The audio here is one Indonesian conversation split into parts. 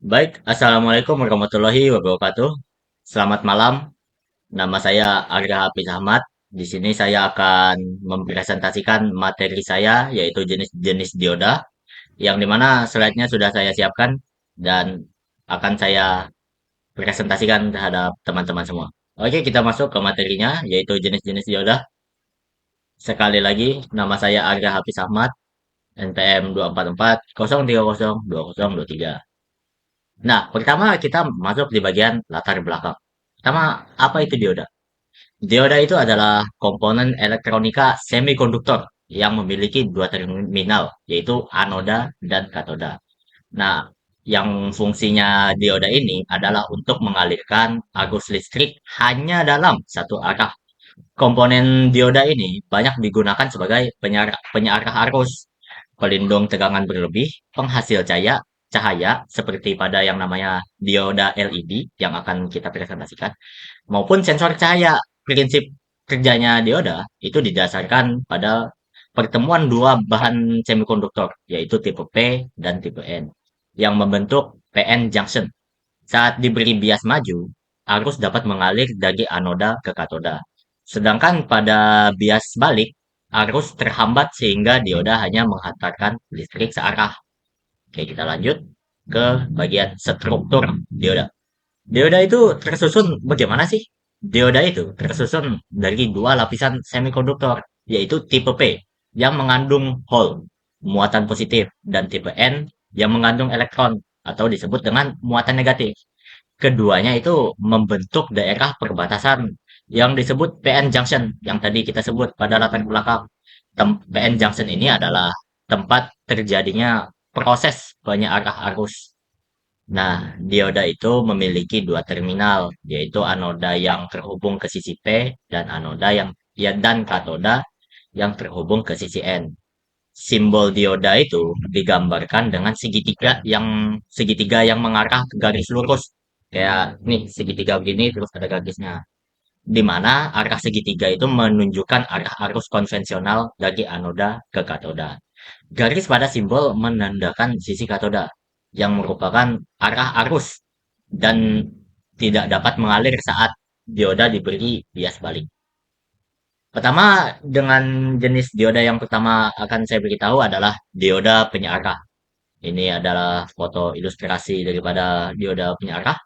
Baik, Assalamualaikum warahmatullahi wabarakatuh. Selamat malam, nama saya Arga Hafiz Ahmad. Di sini saya akan mempresentasikan materi saya, yaitu jenis-jenis dioda, yang dimana slide-nya sudah saya siapkan dan akan saya presentasikan terhadap teman-teman semua. Oke, kita masuk ke materinya, yaitu jenis-jenis dioda. Sekali lagi, nama saya Arga Hafiz Ahmad, NPM 244 034 20 2023. Nah, pertama kita masuk di bagian latar belakang. Pertama, apa itu dioda? Dioda itu adalah komponen elektronika semikonduktor yang memiliki dua terminal, yaitu anoda dan katoda. Nah, yang fungsinya dioda ini adalah untuk mengalirkan arus listrik hanya dalam satu arah. Komponen dioda ini banyak digunakan sebagai penyarah arus, pelindung tegangan berlebih, penghasil cahaya seperti pada yang namanya dioda LED yang akan kita presentasikan, maupun sensor cahaya. Prinsip kerjanya dioda itu didasarkan pada pertemuan dua bahan semikonduktor, yaitu tipe P dan tipe N, yang membentuk PN junction. Saat diberi bias maju, arus dapat mengalir dari anoda ke katoda. Sedangkan pada bias balik, arus terhambat sehingga dioda hanya menghantarkan listrik searah. Oke, kita lanjut ke bagian struktur dioda. Dioda itu tersusun bagaimana sih? Dioda itu tersusun dari dua lapisan semikonduktor, yaitu tipe P yang mengandung hole, muatan positif, dan tipe N yang mengandung elektron atau disebut dengan muatan negatif. Keduanya itu membentuk daerah perbatasan yang disebut PN junction yang tadi kita sebut pada latar belakang. PN junction ini adalah tempat terjadinya proses banyak arah arus. Nah, dioda itu memiliki dua terminal, yaitu anoda yang terhubung ke sisi P dan anoda yang ya dan katoda yang terhubung ke sisi N. Simbol dioda itu digambarkan dengan segitiga yang mengarah ke garis lurus. Kayak nih, segitiga begini terus ada garisnya. Di mana arah segitiga itu menunjukkan arah arus konvensional dari anoda ke katoda. Garis pada simbol menandakan sisi katoda, yang merupakan arah arus dan tidak dapat mengalir saat dioda diberi bias balik. Pertama, dengan jenis dioda yang pertama akan saya beritahu adalah dioda penyearah. Ini adalah foto ilustrasi daripada dioda penyearah.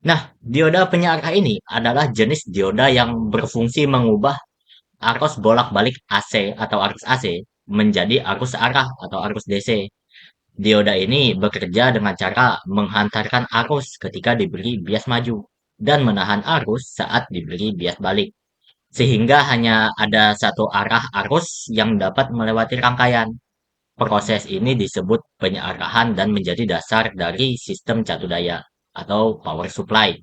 Nah, dioda penyearah ini adalah jenis dioda yang berfungsi mengubah arus bolak-balik AC atau arus AC menjadi arus searah atau arus DC. Dioda ini bekerja dengan cara menghantarkan arus ketika diberi bias maju dan menahan arus saat diberi bias balik. Sehingga hanya ada satu arah arus yang dapat melewati rangkaian. Proses ini disebut penyearahan dan menjadi dasar dari sistem catu daya atau power supply.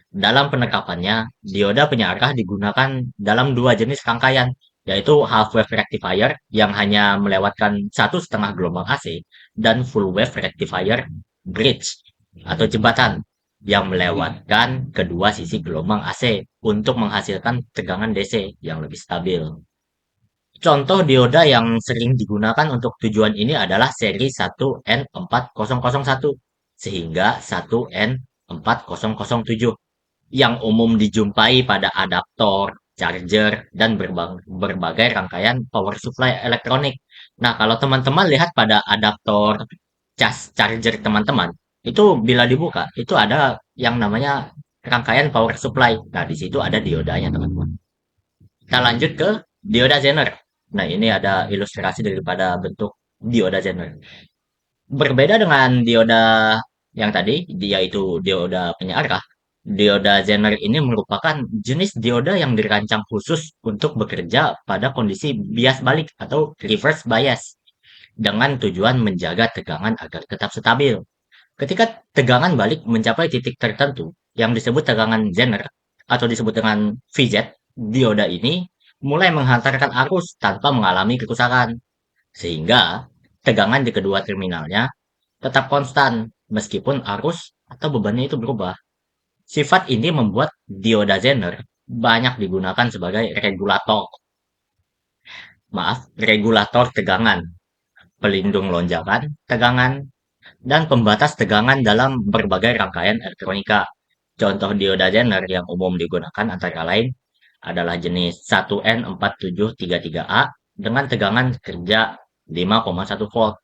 Dalam penerapannya, dioda penyearah digunakan dalam dua jenis rangkaian, yaitu half wave rectifier yang hanya melewatkan 1,5 gelombang AC dan full wave rectifier bridge atau jembatan yang melewatkan kedua sisi gelombang AC untuk menghasilkan tegangan DC yang lebih stabil. Contoh dioda yang sering digunakan untuk tujuan ini adalah seri 1N4001 sehingga 1N4007 yang umum dijumpai pada adaptor, charger, dan berbagai rangkaian power supply elektronik. Nah, kalau teman-teman lihat pada adaptor charger teman-teman, itu bila dibuka, itu ada yang namanya rangkaian power supply. Nah, di situ ada diodanya, teman-teman. Kita lanjut ke dioda Zener. Nah, ini ada ilustrasi daripada bentuk dioda Zener. Berbeda dengan dioda yang tadi, dia itu dioda penyearah. Dioda Zener ini merupakan jenis dioda yang dirancang khusus untuk bekerja pada kondisi bias balik atau reverse bias dengan tujuan menjaga tegangan agar tetap stabil. Ketika tegangan balik mencapai titik tertentu yang disebut tegangan Zener atau disebut dengan VZ, dioda ini mulai menghantarkan arus tanpa mengalami kerusakan. Sehingga tegangan di kedua terminalnya tetap konstan meskipun arus atau bebannya itu berubah. Sifat ini membuat dioda Zener banyak digunakan sebagai regulator tegangan, pelindung lonjakan tegangan, dan pembatas tegangan dalam berbagai rangkaian elektronika. Contoh dioda Zener yang umum digunakan antara lain adalah jenis 1N4733A dengan tegangan kerja 5,1 volt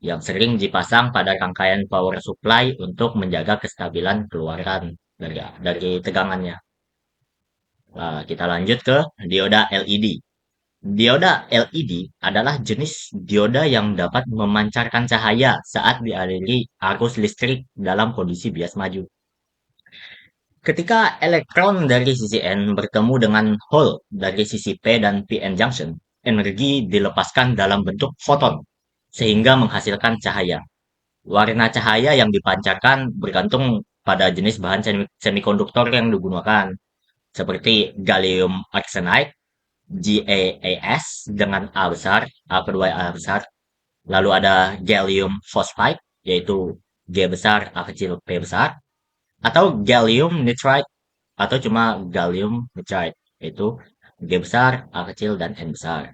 yang sering dipasang pada rangkaian power supply untuk menjaga kestabilan keluaran dari tegangannya. Nah, kita lanjut ke dioda LED. Dioda LED adalah jenis dioda yang dapat memancarkan cahaya saat dialiri arus listrik dalam kondisi bias maju. Ketika elektron dari sisi N bertemu dengan hole dari sisi P dan PN junction, energi dilepaskan dalam bentuk foton, sehingga menghasilkan cahaya. Warna cahaya yang dipancarkan bergantung pada jenis bahan semikonduktor yang digunakan, seperti gallium arsenide, GaAs dengan A besar, A kedua A besar. Lalu ada gallium phosphide, yaitu G besar, A kecil, P besar. Atau gallium nitride, atau cuma gallium nitride, yaitu G besar, A kecil, dan N besar.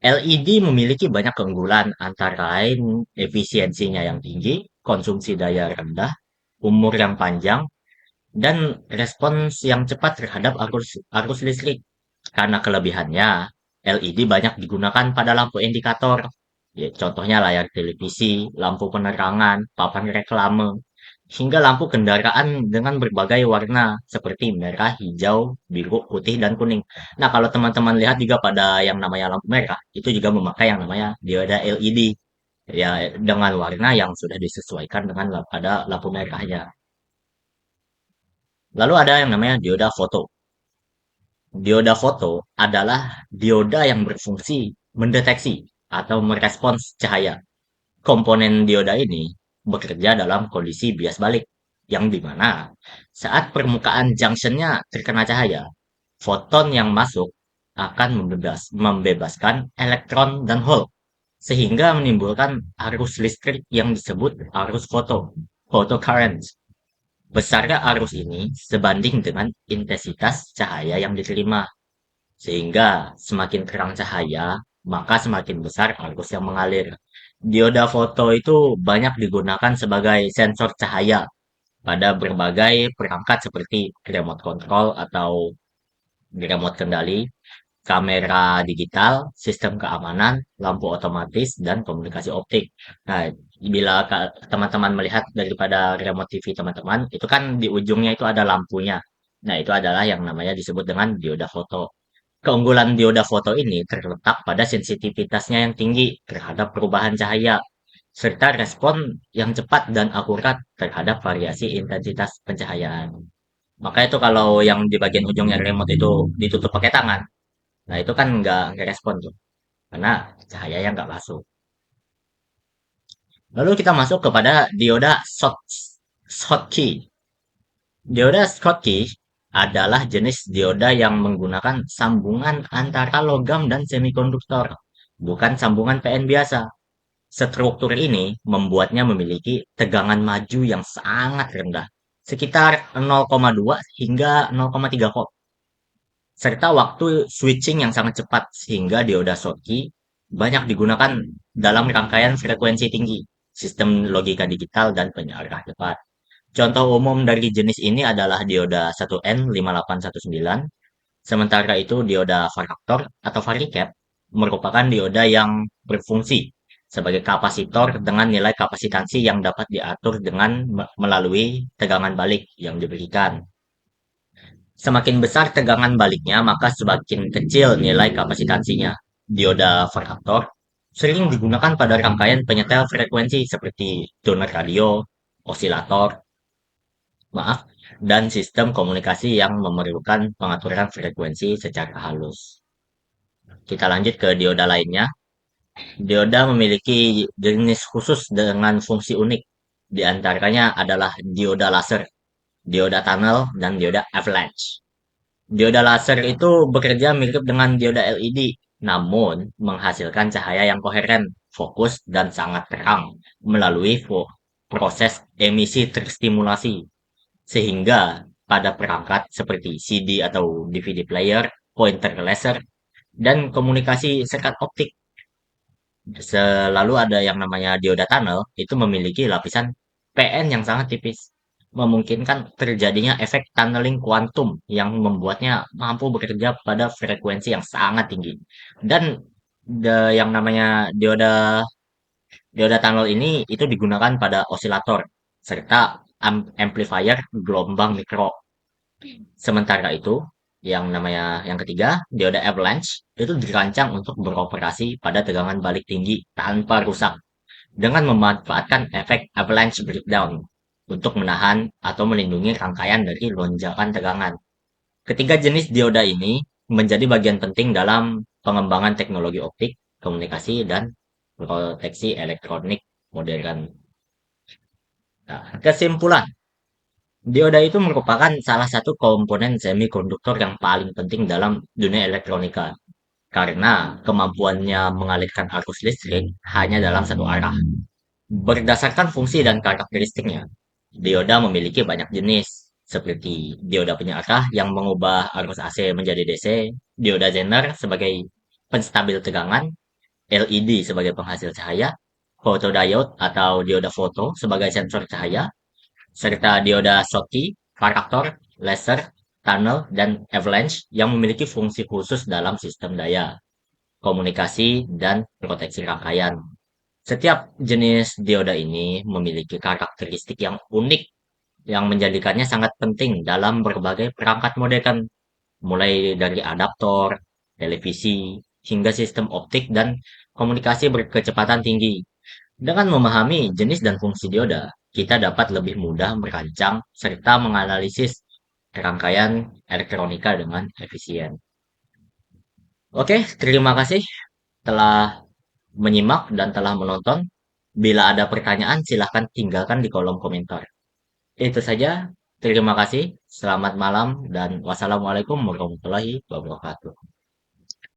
LED memiliki banyak keunggulan, antara lain efisiensinya yang tinggi, konsumsi daya rendah, umur yang panjang, dan respons yang cepat terhadap arus listrik. Karena kelebihannya, LED banyak digunakan pada lampu indikator. Ya, contohnya layar televisi, lampu penerangan, papan reklame, hingga lampu kendaraan dengan berbagai warna seperti merah, hijau, biru, putih, dan kuning. Nah, kalau teman-teman lihat juga pada yang namanya lampu merah, itu juga memakai yang namanya dioda LED. Ya, dengan warna yang sudah disesuaikan dengan pada lampu merahnya. Lalu ada yang namanya dioda foto. Dioda foto adalah dioda yang berfungsi mendeteksi atau merespons cahaya. Komponen dioda ini bekerja dalam kondisi bias balik, yang dimana saat permukaan junctionnya terkena cahaya, foton yang masuk akan membebaskan elektron dan hole, sehingga menimbulkan arus listrik yang disebut arus photocurrent. Besarnya arus ini sebanding dengan intensitas cahaya yang diterima, sehingga semakin terang cahaya, maka semakin besar arus yang mengalir. Dioda foto itu banyak digunakan sebagai sensor cahaya pada berbagai perangkat seperti remote control atau remote kendali, kamera digital, sistem keamanan, lampu otomatis, dan komunikasi optik. Nah, bila teman-teman melihat daripada remote TV teman-teman, itu kan di ujungnya itu ada lampunya. Nah, itu adalah yang namanya disebut dengan dioda foto. Keunggulan dioda foto ini terletak pada sensitivitasnya yang tinggi terhadap perubahan cahaya, serta respon yang cepat dan akurat terhadap variasi intensitas pencahayaan. Maka itu kalau yang di bagian ujungnya remote itu ditutup pakai tangan, nah itu kan nggak respon tuh, karena cahayanya nggak masuk. Lalu kita masuk kepada dioda Schottky. Dioda Schottky adalah jenis dioda yang menggunakan sambungan antara logam dan semikonduktor, bukan sambungan PN biasa. Struktur ini membuatnya memiliki tegangan maju yang sangat rendah, sekitar 0,2 hingga 0,3 volt, serta waktu switching yang sangat cepat sehingga dioda Schottky banyak digunakan dalam rangkaian frekuensi tinggi, sistem logika digital, dan penyearah cepat. Contoh umum dari jenis ini adalah dioda 1N5819, sementara itu dioda varaktor atau varicap merupakan dioda yang berfungsi sebagai kapasitor dengan nilai kapasitansi yang dapat diatur dengan melalui tegangan balik yang diberikan. Semakin besar tegangan baliknya, maka semakin kecil nilai kapasitansinya. Dioda varaktor sering digunakan pada rangkaian penyetel frekuensi seperti tuner radio, osilator, maaf, dan sistem komunikasi yang memerlukan pengaturan frekuensi secara halus. Kita lanjut ke dioda lainnya. Dioda memiliki jenis khusus dengan fungsi unik. Di antaranya adalah dioda laser, dioda tunnel, dan dioda avalanche. Dioda laser itu bekerja mirip dengan dioda LED, namun menghasilkan cahaya yang koheren, fokus, dan sangat terang melalui proses emisi terstimulasi. Sehingga pada perangkat seperti CD atau DVD player, pointer laser, dan komunikasi sekat optik, Selalu ada yang namanya dioda tunnel, itu memiliki lapisan PN yang sangat tipis, memungkinkan terjadinya efek tunneling kuantum yang membuatnya mampu bekerja pada frekuensi yang sangat tinggi. Dan yang namanya dioda dioda tunnel ini itu digunakan pada osilator serta amplifier gelombang mikro. Sementara itu, yang ketiga, dioda avalanche itu dirancang untuk beroperasi pada tegangan balik tinggi tanpa rusak dengan memanfaatkan efek avalanche breakdown untuk menahan atau melindungi rangkaian dari lonjakan tegangan. Ketiga jenis dioda ini menjadi bagian penting dalam pengembangan teknologi optik, komunikasi, dan proteksi elektronik modern. Nah, kesimpulan, dioda itu merupakan salah satu komponen semikonduktor yang paling penting dalam dunia elektronika karena kemampuannya mengalirkan arus listrik hanya dalam satu arah. Berdasarkan fungsi dan karakteristiknya, dioda memiliki banyak jenis, seperti dioda penyearah yang mengubah arus AC menjadi DC, dioda Zener sebagai penstabil tegangan, LED sebagai penghasil cahaya, photodiode atau dioda foto sebagai sensor cahaya, serta dioda Schottky, paraktor, laser, tunnel, dan avalanche yang memiliki fungsi khusus dalam sistem daya, komunikasi, dan proteksi rangkaian. Setiap jenis dioda ini memiliki karakteristik yang unik yang menjadikannya sangat penting dalam berbagai perangkat modern, mulai dari adaptor, televisi, hingga sistem optik dan komunikasi berkecepatan tinggi. Dengan memahami jenis dan fungsi dioda, kita dapat lebih mudah merancang serta menganalisis rangkaian elektronika dengan efisien. Oke, terima kasih telah menyimak dan telah menonton. Bila ada pertanyaan, silahkan tinggalkan di kolom komentar. Itu saja. Terima kasih. Selamat malam dan wassalamualaikum warahmatullahi wabarakatuh.